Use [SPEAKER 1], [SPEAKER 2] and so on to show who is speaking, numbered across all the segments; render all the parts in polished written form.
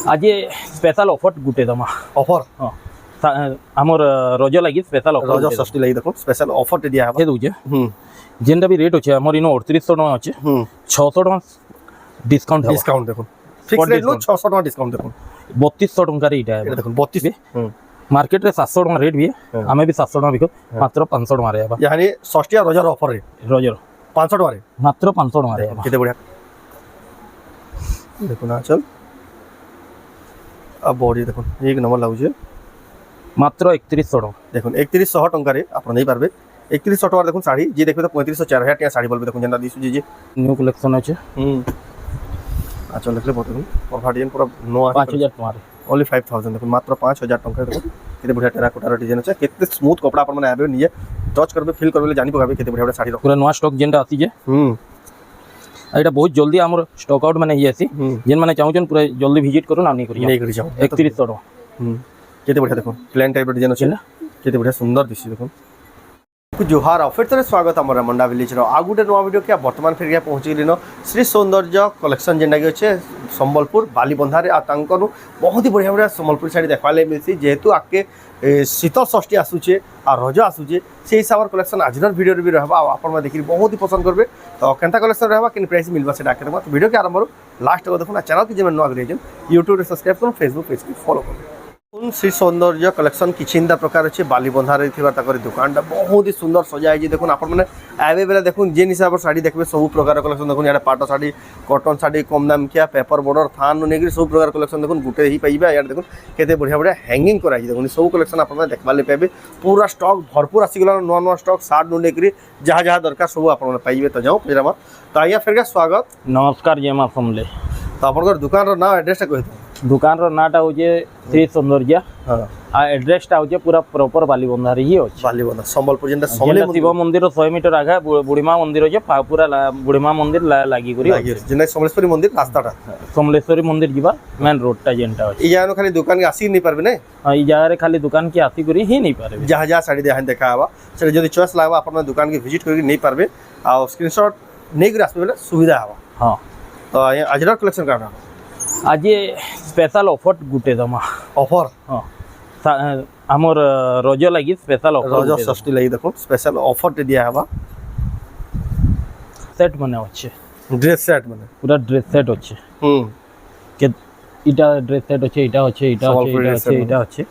[SPEAKER 1] आज special offer गुटे दमा
[SPEAKER 2] offer
[SPEAKER 1] हमर रज लगी स्पेशल ऑफर
[SPEAKER 2] रज षष्ठी लगी देखो स्पेशल ऑफर टे दिया
[SPEAKER 1] है दूजे जेनटा भी रेट अच्छे हमर इनो 3800 टका अच्छे 600 टका डिस्काउंट है
[SPEAKER 2] डिस्काउंट देखो फिक्स रेट लो 600 टका डिस्काउंट देखो
[SPEAKER 1] 3200 टका रे इटा है
[SPEAKER 2] देखो 32
[SPEAKER 1] मार्केट रे 700 टका रेट भी है हमें भी 700 टका बिको मात्र 500 टका रे
[SPEAKER 2] यानी षष्ठी रजर ऑफर रे
[SPEAKER 1] रजर
[SPEAKER 2] 500 टका रे
[SPEAKER 1] मात्र 500 टका रे
[SPEAKER 2] केते बढ़िया देखो ना चल अब बॉडी देखो एक नंबर लागुचे
[SPEAKER 1] मात्र 3100 टका
[SPEAKER 2] देखो 3100 टका रे आपण नहीं पारबे 3100 टका देखो साड़ी जे देखबे तो 3500 4000 टका साड़ी बोलबे देखो जेंदा दिसु जे
[SPEAKER 1] न्यू कलेक्शन আছে
[SPEAKER 2] अच्छा देखले बहुत देखो परफा डिजाइन पूरा नो
[SPEAKER 1] 5000 टका रे
[SPEAKER 2] ओनली 5000 देखो मात्र 5000 टका देखो केते बढ़िया टेराकोटा डिजाइन আছে केते स्मूथ कपड़ा आपण माने आबे निजे टच करबे फील करबे जानि पकाबे केते बढ़िया साड़ी
[SPEAKER 1] पूरा नवा स्टॉक जेंदा आसी जे एटा बहुत जल्दी हमर स्टॉक आउट माने आसी जेन माने चाहउछन पूरा जल्दी विजिट करू ना नहीं करी जाओ 3100 टका
[SPEAKER 2] केते बढ़िया देखो प्लेन टाइप डिजाइन আছে केते बढ़िया सुंदर दिसि देखो जोहार फिर थे स्वागत आम रमंडा विलेज आ गोटे नुआ वीडियो क्या बर्तमान फिर क्या पहुँचली न श्री सौंदर्य कलेक्शन जेनटा कि अच्छे संबलपुर बालीबंधारे आकर बहुत ही बढ़िया बढ़िया संबलपुर शाड़ी देखा मिलती जेहेतु आगे शीतल षष्ठी आसूचे आ रज आसूचे से हिसाब से कलेक्शन आज वीडियो भी रहा आप देखिए बहुत ही पसंद करेंगे तो केन्ता कलेक्शन रहा कि प्राइस मिलवा से आगे तो वीडियो के आरंभ लास्ट देखो चैनल की जब नुआ यूट्यूब सब्सक्राइब करूँ फेसबुक पेज की फॉलो करूँ श्री सौंदर्य कलेक्शन किसी प्रकार अच्छे बालीबंधारे दुकान बहुत ही सुंदर सजा है देखो आप आवे बेला देखो जेन हिसाब से साड़ी देखिए सब प्रकार कलेक्शन देखो यहाँ पाट साड़ी कॉटन साड़ी कम दाम किया पेपर बॉर्डर थान नहीं सब प्रकार कलेक्शन देखो गुटे ही पाइबे यार देखो केते बढ़िया बढ़िया हैंगिंग कराई देखो सब कलेक्शन आप देखा पाइबे पूरा स्टॉक भरपूर आसीगला नुआ नुआ स्टॉक सार्ट नहीं जहाँ जहाँ दरकार सब आप पाइबे तो जाओ पेजामा तो आज्ञा फिर स्वागत
[SPEAKER 1] नमस्कार जय मां समले
[SPEAKER 2] तो आप दुकान ना एड्रेस कही
[SPEAKER 1] दुकान नाटा हूँ श्री सौंदर्य आ एड्रेसटा हूँ पूरा प्रॉपर बालीबंधारे ही अच्छे
[SPEAKER 2] बालीबंधा संबलपुर जेंटा
[SPEAKER 1] शिव मंदिर 100 मीटर आगे बुढ़ीमा मंदिर अच्छे पूरा बुढ़ीमा मंदिर लागी
[SPEAKER 2] जेंटा समलेश्वरी मंदिर रास्ताटा
[SPEAKER 1] समलेश्वरी मंदिर जीवा मेन रोडटा जेंटा अच्छे
[SPEAKER 2] ई जानो खाली दुकान के आसी नहीं पारबे नै
[SPEAKER 1] ई जगह खाली दुकान के आसी करी ही नहीं पारबे
[SPEAKER 2] जहाँ जहाँ साड़ी देखा हवा से जदि चॉइस लागबा अपन दुकान के विजिट करके नहीं पारबे आ स्क्रीनशॉट नहीं कर आसबे सुविधा हवा
[SPEAKER 1] हां तो
[SPEAKER 2] आजर कलेक्शन का
[SPEAKER 1] आज स्पेशल ऑफर गुटे दमा
[SPEAKER 2] ऑफर
[SPEAKER 1] हमर रज लगी स्पेशल ऑफर
[SPEAKER 2] रज षष्ठी लगी देखो स्पेशल ऑफर टे दिया हवा
[SPEAKER 1] सेट माने अच्छे
[SPEAKER 2] ड्रेस सेट माने
[SPEAKER 1] पूरा ड्रेस सेट अच्छे के इटा ड्रेस सेट अच्छे इटा अच्छे इटा अच्छे इटा अच्छे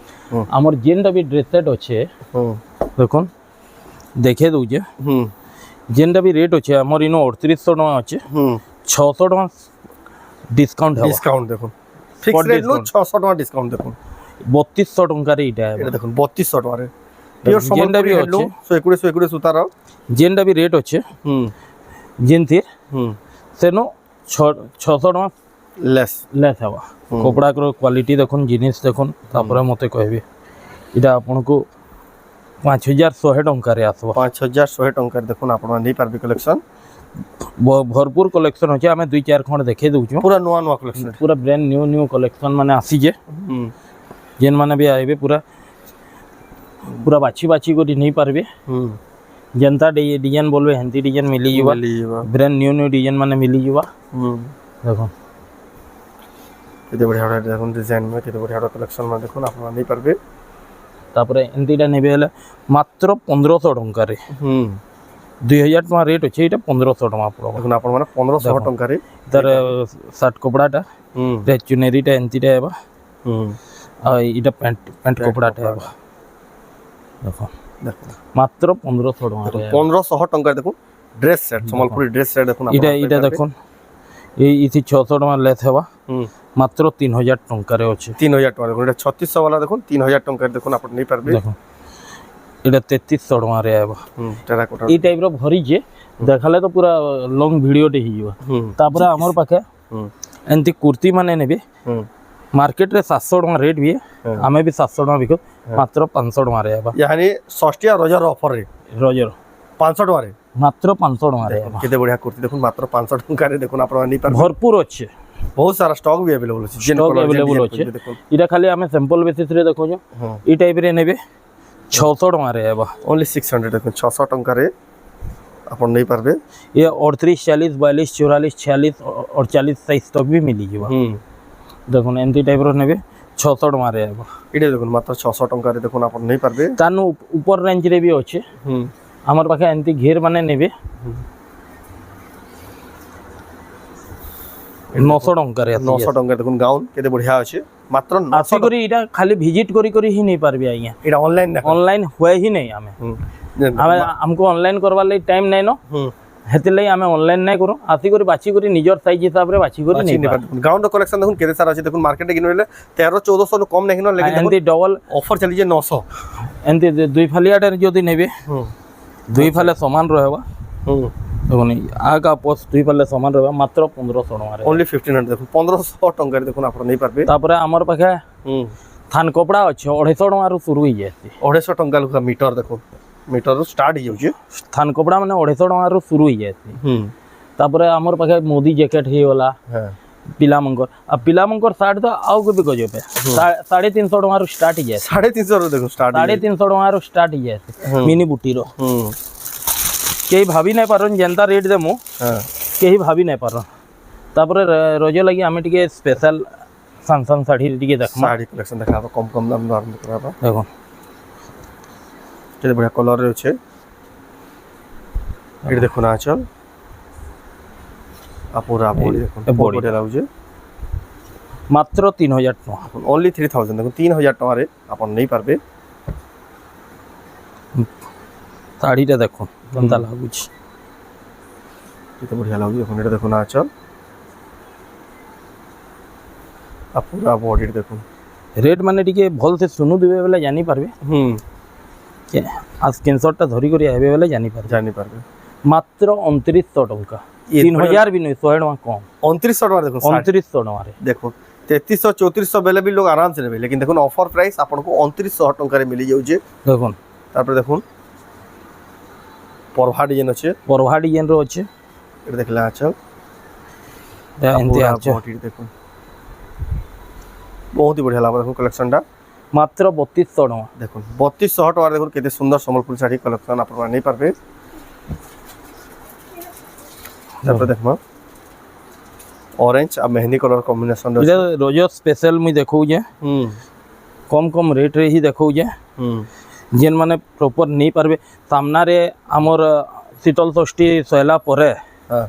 [SPEAKER 1] हमर जेनटा भी ड्रेस सेट अच्छे देखो देखे दूजे जेनटा भी रेट अच्छे हमर इनो 3800 टका अच्छे 600 टका डिस्काउंट देखो फिक्स रेट लो 600 टका डिस्काउंट देखो 3200 टका रे इटा है
[SPEAKER 2] देखो 3200 टका रे प्योर जेंडा भी अच्छे 121 सुतार
[SPEAKER 1] जेंडा भी रेट अच्छे जेंथि सेनो 600 टका लेस हवा कपड़ा को क्वालिटी देखो जिनिस देखो तापर मते कहबे इटा आपन को 5100 टका रे आसबो
[SPEAKER 2] 5100 टका देखो आपन नहीं पारबे कलेक्शन
[SPEAKER 1] भरपूर कलेक्शन अच्छे आम 2-4 खंड देखे दूँ
[SPEAKER 2] पूरा नुआ नुआ कलेक्शन
[SPEAKER 1] पूरा ब्रांड न्यू कलेक्शन माने आसी जे जेन माने भी आइबे पूरा पूरा बाछी को नहीं पारबे जनता डिजाइन बोलबे हेंती डिजाइन मिली जीवा ब्रांड न्यू डिजाइन माने मिली जीवा देखो केते बढ़िया
[SPEAKER 2] देखो डिजाइन में केते बढ़िया कलेक्शन में देखो आप नहीं पारबे
[SPEAKER 1] तापरे एंतीटा नेबे हला मात्र 1500 टका रे 2000 टका रेट अच्छे ये 1500 टका पड़ो
[SPEAKER 2] देखो आपण माने 1500 टका रे
[SPEAKER 1] तार शर्ट कपड़ाटा रे चुनेरीटा एंतीटा हेबा आ इटा पैंट कपड़ाटा हेबा देखो मात्र 1500 टका रे
[SPEAKER 2] 1500 टका देखो dress set Sambalpuri dress set देखो
[SPEAKER 1] इटा देखो ये इथि 600 टका लेस हेबा मात्र 3000 टका रे अच्छे
[SPEAKER 2] 3000 टका देखो 3600 वाला देखो 3000 टका देखो आपण नहीं पारबे
[SPEAKER 1] देखो इटा 3300 टका रे आबा
[SPEAKER 2] टेराकोटा
[SPEAKER 1] ई टाइप रो भरी जे देखले तो पूरा लॉन्ग वीडियो टे हिजो तापर हमर पाखे एंती कुर्ती माने नेबे मार्केट रे 700 टका रेट भी है हमें भी 700 टका बिको मात्र 500 टका रे आबा
[SPEAKER 2] यानी षष्ठी रजर ऑफर रे
[SPEAKER 1] रजर
[SPEAKER 2] 500 टका रे
[SPEAKER 1] मात्र 500 टका रे
[SPEAKER 2] केते बढ़िया कुर्ती देखो मात्र 500 टका रे देखो आपण नहीं पार
[SPEAKER 1] भरपूर अच्छे
[SPEAKER 2] बहुत सारा स्टॉक भी अवेलेबल अछि
[SPEAKER 1] स्टॉक अवेलेबल अच्छे इटा खाली हमें सैंपल बेसिस रे देखो जो ई टाइप रे नेबे 600 टका रे आबा
[SPEAKER 2] ओनली 600 देखो 600 टका रे अपन नहीं पारबे
[SPEAKER 1] ये 38 40 42 44 46 और 40 साइज तक भी मिली जीवा দেখুন এমতি টাইপর নেবে 600 টঙ্কারে আইব।
[SPEAKER 2] এটা দেখুন মাত্র 600 টঙ্কারে দেখুন আপন নেই পারবে।
[SPEAKER 1] তানু উপর রেঞ্জরে বি আছে। আমার পাখে এমতি ঘের মানে নেবে 900 টঙ্কারে।
[SPEAKER 2] 900 টঙ্কারে দেখুন গাউন কেতে বঢ়িয়া আছে মাত্র
[SPEAKER 1] আসি করি এটা খালি ভিজিট করি করি হি নেই পারবি আজ্ঞা।
[SPEAKER 2] এটা অনলাইন না,
[SPEAKER 1] অনলাइन हुए ही नहीं हमें हमको ऑनलाइन करवा ले टाइम नहीं नो हेते लई हमें ऑनलाइन नहीं करो आसी करी बाची करी निजर साइज हिसाब रे बाची करी नहीं
[SPEAKER 2] गाउन कलेक्शन देखुन केते सारा আছে দেখুন মার্কেটে কিনলে 1300-1400 नु কম নাই কিনো लेकिन
[SPEAKER 1] एंती डबल
[SPEAKER 2] ऑफर चली जे 900
[SPEAKER 1] एंती दुई फालियाटे যদি নেবে দুই ফালে সমান রহবা। দেখুন আগা পোস্ট দুই ফালে সমান রহবা মাত্র 1500 টাকা
[SPEAKER 2] ओनली 1500 দেখুন 1500 টাকারে দেখুন আপন নেই পারবে।
[SPEAKER 1] তারপরে আমার পাখে থান কপড়া আছে 250 টাকারু শুরু হই যাচ্ছে।
[SPEAKER 2] 250 টাকা লুকা মিটার দেখুন মিটার স্টার্ট হই যাচ্ছে
[SPEAKER 1] থান কপড়া মানে 250 টাকারু শুরু হই যাচ্ছে। তারপরে আমার পাখে মোদি জ্যাকেট হইগলা
[SPEAKER 2] হ্যাঁ
[SPEAKER 1] পিলামঙ্কর আর পিলামঙ্কর শার্ট তো আউ কবি গজবে 350 টাকারু স্টার্ট হই যাচ্ছে।
[SPEAKER 2] 350 দেখুন স্টার্ট
[SPEAKER 1] 350 টাকারু স্টার্ট হই যাচ্ছে মিনি বুটির। কেই ভাবি নাই পারন যেনতা রেট দেমু
[SPEAKER 2] হ্যাঁ
[SPEAKER 1] কেই ভাবি নাই পারন। তারপরে রজ লাগি আমি টিকে স্পেশাল সানসান শাড়ি টিকে দেখমা।
[SPEAKER 2] শাড়ি কালেকশন দেখাবো কম কম দাম আরম্ভ করাবো।
[SPEAKER 1] দেখুন
[SPEAKER 2] কেতে বড়িয়া কলর রয়েছে। এটা দেখুন আঁচল আপুরা বডি দেখুন বডি লাগুছে
[SPEAKER 1] মাত্র 3000 টাকা।
[SPEAKER 2] ओनली 3000 দেখুন 3000 টাকারে আপন নেই পারবে।
[SPEAKER 1] শাড়িটা দেখুন কেমতা লাগুছে
[SPEAKER 2] কেতে বড়িয়া লাগুছে। এখন এটা দেখুন আঁচল আপুরা বডি দেখুন
[SPEAKER 1] রেট মানে টিকে ভলসে শুনু দিবে বেলে জানি পারবে। আর স্ক্রিনশটটা ধরি করি আইবে বেলে জানি পারবে। মাত্র 2900 টাকা 3000 भी नहीं 100 টাকা কম
[SPEAKER 2] 2900 টাকা দেখুন
[SPEAKER 1] 2900 টাকা
[SPEAKER 2] দেখুন 3300-3400 বেলে भी लोग आराम से नेबे लेकिन देखुन ऑफर प्राइस आपन को 2900 टंका रे मिली जाउजे।
[SPEAKER 1] দেখুন
[SPEAKER 2] তারপরে দেখুন পরভা ডিজাইন আছে
[SPEAKER 1] পরভা ডিজাইন রো আছে।
[SPEAKER 2] এটা দেখলে আঁচল
[SPEAKER 1] এনতে আছে
[SPEAKER 2] বডি দেখুন বহুত ही बढ़िया লাগা দেখুন কালেকশনটা
[SPEAKER 1] মাত্র 3200 টাকা।
[SPEAKER 2] দেখুন 3200 টাকা দেখুন কেতে সুন্দর সম্বলপুর শাড়ি কালেকশন আপনারা নেই পারবে। তারপরে দেখমা ऑरेंज और मेहंदी कलर कॉम्बिनेशन
[SPEAKER 1] এটা রোজ স্পেশাল মুই দেখৌ যে কম কম রেট রে হি দেখৌ যে যেন মানে প্রপার নেই পারবে। সামনারে আমার শীতল ষষ্ঠী সয়লা পরে
[SPEAKER 2] হ্যাঁ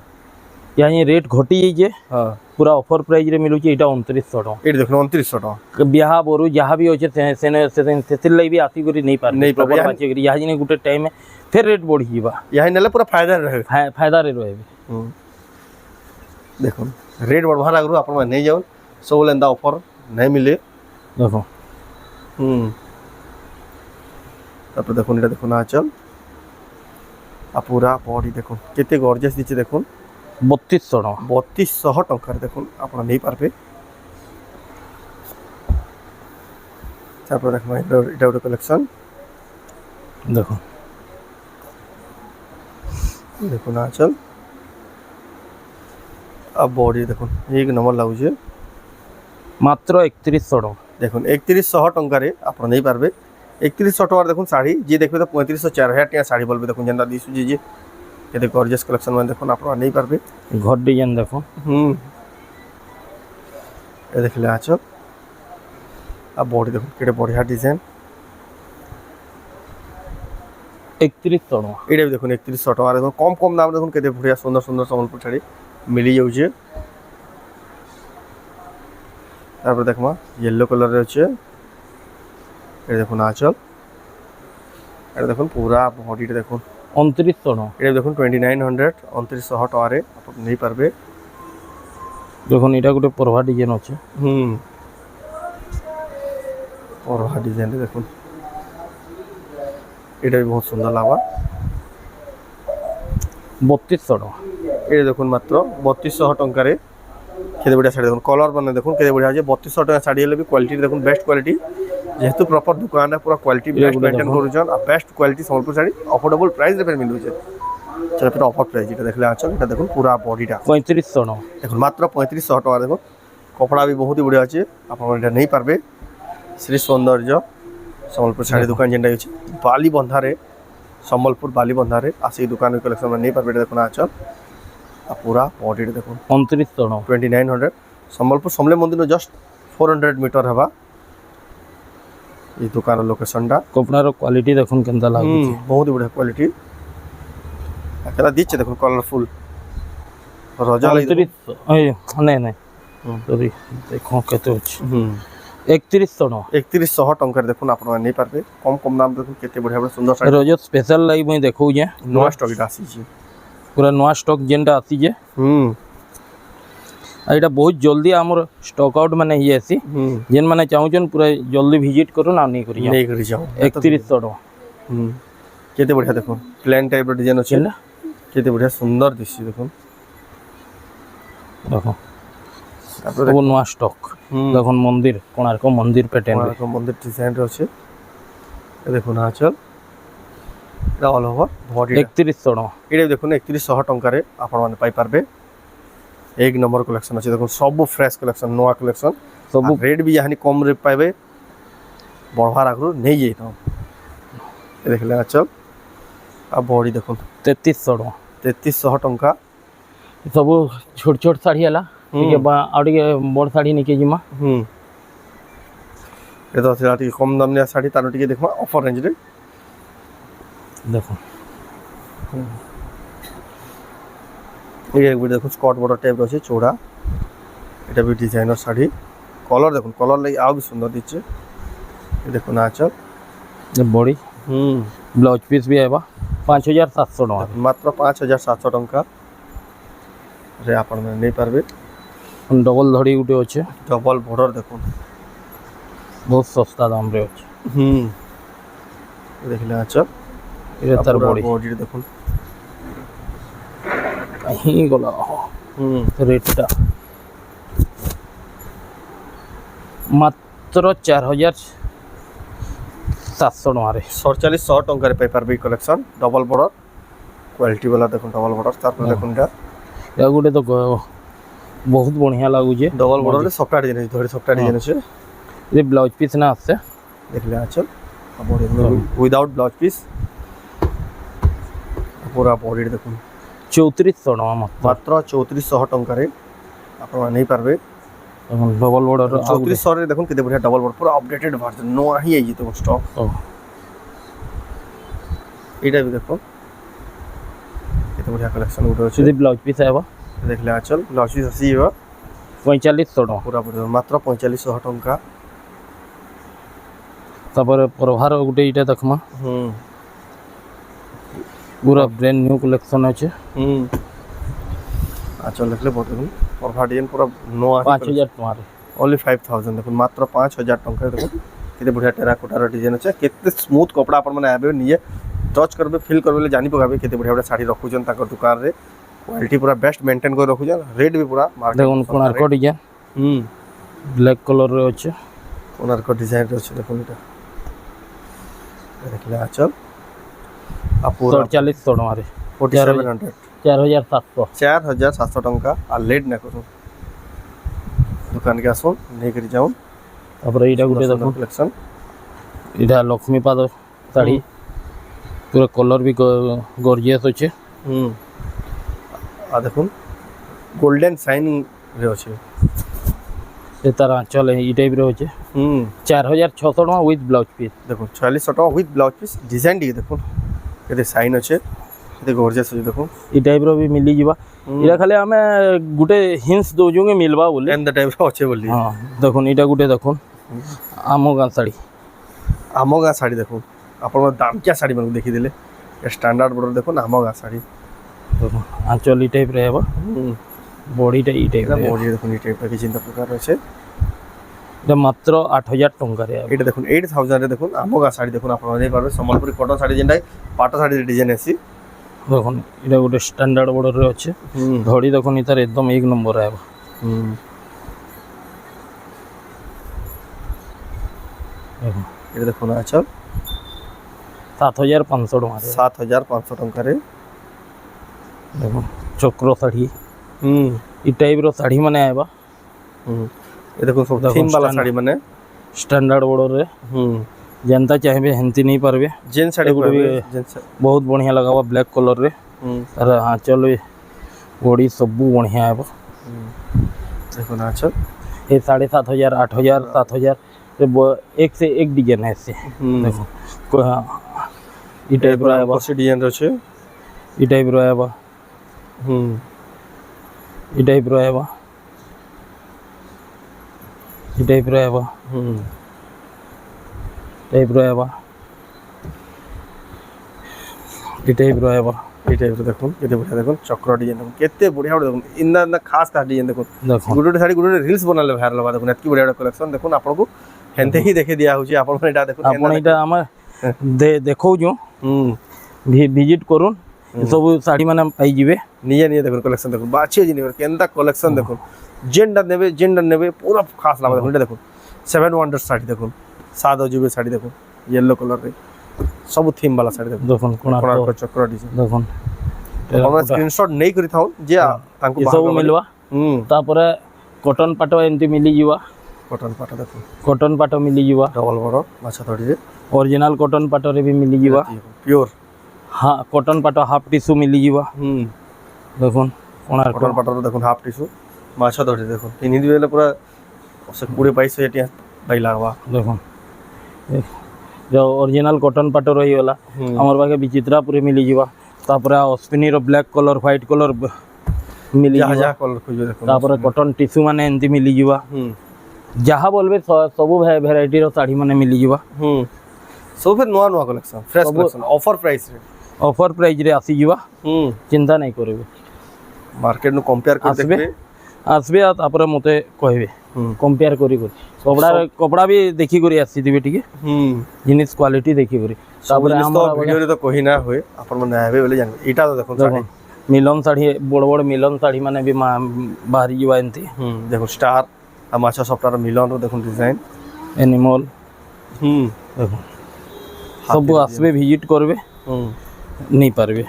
[SPEAKER 1] ইয়ানি রেট ঘটি যে
[SPEAKER 2] হ্যাঁ
[SPEAKER 1] পুরা অফর প্রাইস রে মিলুছে এটা 2900 টাকা।
[SPEAKER 2] এটা দেখুন 2900 টাকা
[SPEAKER 1] বিয়াহ বরু যাহা भी আছে সেনে সেতির লাগি আসি করি নেই পারবে
[SPEAKER 2] नहीं पारबे।
[SPEAKER 1] প্রপার বাঁচি করি ইহা জিনে গুটে টাইম ফের রেট বড়ি ଯିବା
[SPEAKER 2] यही नेले पूरा फायदा रहे।
[SPEAKER 1] ফায়দা রে রহিবে।
[SPEAKER 2] দেখুন রেট बढ़वा लागरू आपन में नहीं जाओ सब लेंदा ऑफर नहीं मिले।
[SPEAKER 1] দেখো
[SPEAKER 2] তারপর দেখুন এটা দেখুন আঁচল আর পুরা বডি দেখুন কেতে গর্জিয়াস দিচ্ছে দেখুন
[SPEAKER 1] 3200 টাকা
[SPEAKER 2] 3200 টাকার দেখুন আপনারা নেই পারবে। তারপর দেখুন এটা একটা কালেকশন
[SPEAKER 1] দেখো
[SPEAKER 2] দেখুন আঁচল আর বডি দেখুন এক নম্বর লাগুছে
[SPEAKER 1] মাত্র 3100 টাকা।
[SPEAKER 2] দেখুন 3100 টাকারে আপনারা নেই পারবে। 3100 টাকার দেখুন শাড়ি যে দেখবে তো 3500-4000 টাকা শাড়ি বলবে দেখুন যেটা দিছু যে এতে গর্জিয়াস কালেকশন মানে দেখুন আপনারা নেই পারবে।
[SPEAKER 1] ঘর ডিজাইন দেখো
[SPEAKER 2] এ দেখলে আঁচল আর বডি দেখুন কেটে বড়িয়া ডিজাইন
[SPEAKER 1] 3100 টাকা।
[SPEAKER 2] এটা দেখুন 3100 টাকা দেখুন কম কম দাম দেখুন কেতে বড়িয়া সুন্দর সুন্দর সম্বলপুর শাড়ি মিলি যাচ্ছে। তারপর দেখমা येलो कलर আছে এটা দেখুন আঁচল এটা দেখুন পুরা বডিটা দেখুন
[SPEAKER 1] 2900 টাকা।
[SPEAKER 2] এটা দেখুন 2900 2900 টাকারে আপনি নেই পারবে।
[SPEAKER 1] দেখুন এটা গোটে পরভা ডিজাইন আছে
[SPEAKER 2] পরভা ডিজাইন দেখুন এটা বহুত সুন্দর লাগা
[SPEAKER 1] 3200 টাকা।
[SPEAKER 2] এটা দেখুন মাত্র 3200 টাকারে কেতে বড়িয়া শাড়ি দেখুন কলর মানে দেখুন কেতে বড়িয়া আছে 3200 টাকা শাড়ি হলে भी क्वालिटी দেখুন বেস্ট क्वालिटी যেহেতু প্রপার দোকানে পুরো क्वालिटी বেস্ট মেইনটেইন করুছন আর best quality Sambalpur sari affordable price রে মিলুছে। চলো এটা অফার প্রাইস এটা দেখলে আঁচল এটা দেখুন পুরা বডিটা
[SPEAKER 1] 3500 টাকা।
[SPEAKER 2] দেখুন মাত্র 3500 টাকা দেখুন কপড়া भी बहुत ही बढ़िया আছে আপনারা এটা নেই পারবে। শ্রী সৌন্দর্য সম্বলপুর শাড়ি দোকান যেটা আছে বালি বন্ধারে সম্বলপুর বালি বন্ধারে আর সেই দোকানের কালেকশন নেই পারবে। এটা দেখুন আঁচল আর পুরা বডিটা দেখুন
[SPEAKER 1] 2900 টাকা
[SPEAKER 2] 2900 संबलपुर समले मंदिर जस्ट 400 मीटर हवा ये दुकान लोकेशन टा
[SPEAKER 1] कपड़ार क्वालिटी देखुन केनता लाଗୁଛି
[SPEAKER 2] बहुत बढ़िया क्वालिटी एकरा दिछ देखो कलरफुल रजा लई
[SPEAKER 1] नहीं नहीं सॉरी देखो केते अछि 3100 टका
[SPEAKER 2] 3100 टंका देखो आपण नहीं पारबे कम कम दाम देखो केते बढ़िया बढ़िया सुंदर साड़ी
[SPEAKER 1] रज स्पेशल लाई मुई देखौ जे
[SPEAKER 2] नवा स्टॉक इटा आसी छी
[SPEAKER 1] पूरा नवा स्टॉक जेनटा आसी जे एटा बहुत जल्दी हमर स्टॉक आउट माने ही आसी जेन माने चाहउछन पूरा जल्दी विजिट करू ना नहीं करी
[SPEAKER 2] जाओ
[SPEAKER 1] 3100 टका
[SPEAKER 2] केते बढ़िया देखो प्लेन टाइप रो डिजाइन अछि केते बढ़िया सुंदर दिसि देखो
[SPEAKER 1] देखो सब नवा स्टॉक देखो मंदिर कोणार्क मंदिर पैटर्न
[SPEAKER 2] कोणार्क मंदिर डिजाइन रो अछि देखो ना चल एटा ऑल ओवर बॉडी
[SPEAKER 1] 3100 टका
[SPEAKER 2] एटा देखो 3100 टंका रे आपण माने पाई पारबे एक नंबर कलेक्शन अछि देखो सब फ्रेश कलेक्शन नवा कलेक्शन सब रेट भी यानी कम रे पाइबे बढ़वार आगु नहीं जाई तो देखले अच्छा आ बॉडी देखो
[SPEAKER 1] 3300 टका
[SPEAKER 2] 3300 टंका
[SPEAKER 1] सब छोट छोट साड़ी हला ठीक है आ बड़ साड़ी निके जिमा
[SPEAKER 2] ये तो सेटा कम दाम ने साड़ी तानो टिके देखो ऑफर रेंज रे
[SPEAKER 1] देखो
[SPEAKER 2] ये एक देखो स्कॉट बॉर्डर टाइप रो चौड़ा एटा भी डिजाइनर साड़ी कलर देखो कलर लगी आ भी सुंदर दिचे ये देखो ना अच्छा
[SPEAKER 1] ये बॉडी ब्लाउज पीस भी आबा 5700 टका
[SPEAKER 2] मात्र 5700 टंका रे आपण में नहीं पारबे
[SPEAKER 1] डबल धड़ी गुटे अच्छे
[SPEAKER 2] डबल बॉर्डर देखो
[SPEAKER 1] बहुत सस्ता दाम रे अच्छे
[SPEAKER 2] देखले अच्छा
[SPEAKER 1] ये तार
[SPEAKER 2] बॉडी देखो
[SPEAKER 1] कहीं गला रेटटा मात्र 4700 टका रे
[SPEAKER 2] 4700 टंका रे पाई पारबे कलेक्शन डबल बॉर्डर क्वालिटी वाला देखो डबल बॉर्डर तार पर देखो
[SPEAKER 1] या गुटे तो बहुत बढ़िया लागु जे
[SPEAKER 2] डबल बॉर्डर रे सफ्टा डिजाइन धड़ी सफ्टा डिजाइन छे
[SPEAKER 1] ये ब्लाउज पीस ना आसे
[SPEAKER 2] देखले अच्छा बॉडी विदाउट ब्लाउज पीस पूरा बॉडी देखो
[SPEAKER 1] 3400 टका
[SPEAKER 2] मात्र 3400 टंका रे आपण नहीं पारबे
[SPEAKER 1] डबल बॉर्डर
[SPEAKER 2] 3400 रे देखो केते बढ़िया डबल बॉर्डर पूरा अपडेटेड वर्जन नो ही आई तो स्टॉक एटा भी देखो केते बढ़िया कलेक्शन उठो छै
[SPEAKER 1] सीधे ब्लाउज पीस आबा
[SPEAKER 2] देखले आचल ब्लाउज पीस आसी बा
[SPEAKER 1] 4500 टका
[SPEAKER 2] पूरा पूरा मात्र 4500 टंका
[SPEAKER 1] तापर प्रभार गुटे इटा देखमा पूरा ब्रांड न्यू कलेक्शन আছে
[SPEAKER 2] आचल देखले बहुत देखो प्रभार डिजाइन पूरा नो
[SPEAKER 1] 5000 टका रे
[SPEAKER 2] ओनली 5000 देखो मात्र 5000 टंका देखो केते बढ़िया टेराकोटा डिजाइन আছে केते स्मूथ कपड़ा अपन माने आबे निये टच करबे फील करबे जानि पगाबे केते बढ़िया बढ़िया साड़ी रखुजन ताकर दुकान रे क्वालिटी पूरा बेस्ट मेंटेन कर रखुजन रेट भी पूरा मार्केट
[SPEAKER 1] देखो कोणार्क डिजाइन ब्लैक कलर रे আছে
[SPEAKER 2] कोणार्क डिजाइन रे আছে देखो एटा देखले आचल आ पूरा
[SPEAKER 1] 4700 टका रे
[SPEAKER 2] 4700 4700 टंका आ लेट ना करू दुकान के आसो नहीं करी जाओ
[SPEAKER 1] तापर एटा गुटे देखो
[SPEAKER 2] कलेक्शन
[SPEAKER 1] एटा लक्ष्मी पाद साड़ी पूरा कलर भी गॉर्जियस अच्छे
[SPEAKER 2] आ देखो गोल्डन शाइनिंग रे अच्छे
[SPEAKER 1] ये तार आंचल ई टाइप रे अच्छे 4600 टका विथ ब्लाउज पीस
[SPEAKER 2] देखो 4600 टका विथ ब्लाउज पीस डिजाइन दी देखो केते शाइन अच्छे केते गॉर्जियस अच्छे देखो
[SPEAKER 1] ई टाइप रो भी मिली जीवा इला खाली हमें गुटे हिंस दो जोगे मिलबा बोले
[SPEAKER 2] एंड द टाइप रो अच्छे बोली
[SPEAKER 1] हां देखो इटा गुटे देखो आमोगा साड़ी
[SPEAKER 2] देखो अपन दाम क्या साड़ी मन देखि देले स्टैंडर्ड बॉर्डर देखो ना आमोगा साड़ी
[SPEAKER 1] देखो आंचल ई टाइप रे हेबा बॉडी टा ई टाइप रे
[SPEAKER 2] बॉडी देखो ई टाइप के चिंता प्रकार আছে
[SPEAKER 1] এটা মাত্র 8000 টাকা রে
[SPEAKER 2] এটা দেখুন 8000 রে দেখুন আমগা শাড়ি দেখুন আপনারা নেই পারবে সম্বলপুরি কটন শাড়ি যেটাই পাটা শাড়ি ডিজাইন আছে
[SPEAKER 1] দেখুন এটা গোটে স্ট্যান্ডার্ড বর্ডর রে আছে ধড়ি দেখুন ইতার একদম এক নম্বর আইব দেখুন
[SPEAKER 2] এটা দেখুন আচ্ছা
[SPEAKER 1] 7500 টাকা রে
[SPEAKER 2] 7500 টাকা রে
[SPEAKER 1] দেখুন চক্র শাড়ি ই টাইপ র শাড়ি মানে আইবা
[SPEAKER 2] ये देखो सब थीम वाला साड़ी माने
[SPEAKER 1] स्टैंडर्ड बॉर्डर रे जनता चाहे हेंती नहीं पारबे
[SPEAKER 2] जेन साड़ी
[SPEAKER 1] गुटे भी बहुत बढ़िया लगावा ब्लैक कलर रे अरे हां चलो बॉडी सब बढ़िया आबो
[SPEAKER 2] देखो ना अच्छा
[SPEAKER 1] ये 7,500 8,000 7,000 एक से एक डिजाइन है इससे देखो ई टाइप रो आबा
[SPEAKER 2] कौन डिजाइन रो छे
[SPEAKER 1] ई टाइप रो आबा ई टाइप रो आबा ई टाइप रो आबा टाइप रो आबा ई टाइप रो आबा
[SPEAKER 2] এই টাইপের দেখুন কেতে বড়িয়া দেখুন চক্র ডিজাইন দেখুন কেতে বড়িয়া দেখুন ইন্দা ইন্দা খাস খাস ডিজাইন দেখুন
[SPEAKER 1] দেখো
[SPEAKER 2] গুড শাড়ি গুড রিলস বনালে ভাইরাল হবা দেখুন এতকি বড়িয়া কলেকশন দেখুন আপনাকে হেনতে হি দেখে দিয়া হচ্ছে আপন এটা দেখুন
[SPEAKER 1] আপন এটা আমার দেখৌ जो ভিজিট করুন सब শাড়ি মানে পাই jibe
[SPEAKER 2] নিয়ে নিয়ে দেখুন কালেকশন দেখুন বাছিয়ে জিনিস কেনটা কালেকশন দেখুন জেন্ডার নেবে পুরো খাস লাগবে দেখুন এটা দেখুন 7 ওয়ান্ডার শাড়ি দেখুন সাদা জিবে শাড়ি দেখুন येलो कलर रे सब थीम वाला শাড়ি দেখুন
[SPEAKER 1] দেখুন
[SPEAKER 2] কোণার্ক চক্র ডিজাইন
[SPEAKER 1] দেখুন
[SPEAKER 2] আমরা স্ক্রিনশট নেই করি থাও যে তাଙ୍କୁ
[SPEAKER 1] सब मिलवा तापरे कॉटन पाटो एमती मिली जीवा
[SPEAKER 2] কটন পাটা দেখুন
[SPEAKER 1] कॉटन पाटो मिली जीवा
[SPEAKER 2] ডবল বড় মাছা ধরি রে
[SPEAKER 1] ओरिजिनल कॉटन पाटो रे भी मिली जीवा
[SPEAKER 2] পিওর
[SPEAKER 1] हाँ कॉटन पाटो हाफ टिश्यू मिली जीवा देखुन कोणार्क
[SPEAKER 2] কটন পাটা দেখুন হাফ টিস্যু মাছা ধরি দেখুন ইনি দিলে পুরা সে পুরে পাইছে এটি ভাই লাগবা
[SPEAKER 1] देखुन जो ओरिजिनल कॉटन पाटो रही वाला हमर बाके विचित्रापुरी मिली जीवा तापरे अश्विनी रो ब्लैक कलर व्हाइट कलर मिली
[SPEAKER 2] যা
[SPEAKER 1] जीवा
[SPEAKER 2] যা কলর খুঁজে দেখুন
[SPEAKER 1] तापरे कॉटन टिश्यू माने एमती मिली जीवा जहाँ बोलबे सब भेराइटी रो साड़ी माने मिली जीवा
[SPEAKER 2] सब फिर नवा नवा collection fresh collection offer price रे
[SPEAKER 1] ऑफर प्राइस रे आसी जीवा चिंता नहीं करबे
[SPEAKER 2] मार्केट नु कंपेयर कर
[SPEAKER 1] आसबे
[SPEAKER 2] देखबे
[SPEAKER 1] आसबे तापरे मते कहबे कंपेयर करी कपड़ा भी देखी करी आसी दिबे ठीक जिनिस क्वालिटी देखी करी
[SPEAKER 2] तापरे हम वीडियो रे तो कहि ना होय अपन मन आबे बोले जान एटा तो देखो साड़ी
[SPEAKER 1] मिलन साड़ी बड़ बड़ मिलन साड़ी माने भी बाहरी जीवा एंती
[SPEAKER 2] देखो स्टार आ माछा सफ्टार मिलन रो देखो डिजाइन
[SPEAKER 1] एनिमल देखो सब आसबे विजिट करबे नहीं पारबे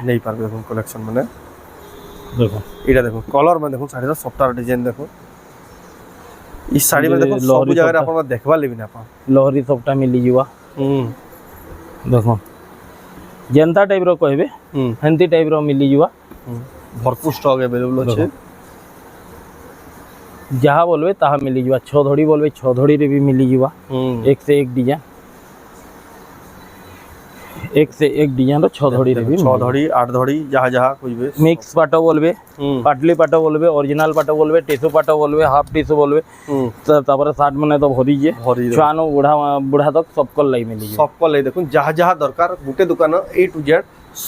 [SPEAKER 2] देखो कलेक्शन माने
[SPEAKER 1] देखो
[SPEAKER 2] एटा देखो कलर में देखो साड़ी रो सफ्टार डिजाइन देखो इस साड़ी में देखो सब जगह अपन देखबा लेबी ना अपन
[SPEAKER 1] लहरी सबटा मिली जीवा देखो जनता टाइप रो कहबे हेंती टाइप रो मिली जीवा
[SPEAKER 2] भरपूर स्टॉक अवेलेबल আছে
[SPEAKER 1] जहाँ बोलबे ताहा मिली जीवा 6 धड़ी बोलबे 6 धड़ी रे भी मिली जीवा एक से एक डिजाइन रो 6 धड़ी रे भी
[SPEAKER 2] 6 धड़ी 8 धड़ी जहाँ जहाँ खोजबे
[SPEAKER 1] मिक्स पाटो बोलबे पाटली पाटो बोलबे ओरिजिनल पाटो बोलबे टिश्यू पाटो बोलबे हाफ टिश्यू बोलबे तापरे साथ माने तो भरी जे छुआनो बुढ़ा तक सबको लाई मिली जीवा
[SPEAKER 2] सबको लाई देखुन जहाँ जहाँ दरकार गुटे दुकान A to Z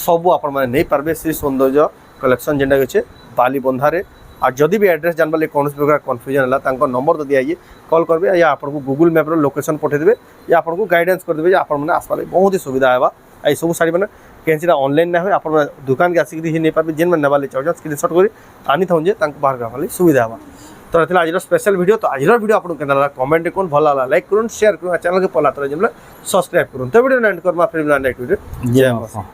[SPEAKER 2] सब अपन माने नहीं पारबे श्री सौंदर्य कलेक्शन जेंडा अछि बाली बंधारे आ जदि भी एड्रेस जानबा ले कोनोस प्रकार कंफ्यूजन हला तांको नंबर तो दिया कॉल करबे या आपन को गूगल मैप रो लोकेशन पठे देबे या आपन को गाइडेंस कर देबे आपन माने आसबा ले बहुत ही सुविधा हेबा आई सब साड़ी माने केनसीटा ऑनलाइन ना होय आपन दुकान के आसी ही नहीं पारबे जेन माने नेबा ले चाहो स्क्रीनशॉट करी आनी थाउ जे तांको बाहर करबा ले सुविधा हेबा तो रहथिला आज स्पेशल वीडियो तो आज वीडियो आपन केना कमेंट कोन भला लाइक करून शेयर करून चैनल के पला तर जेमले सब्सक्राइब करून तो वीडियो एंड करबा फिर नेक्स्ट वीडियो जय मां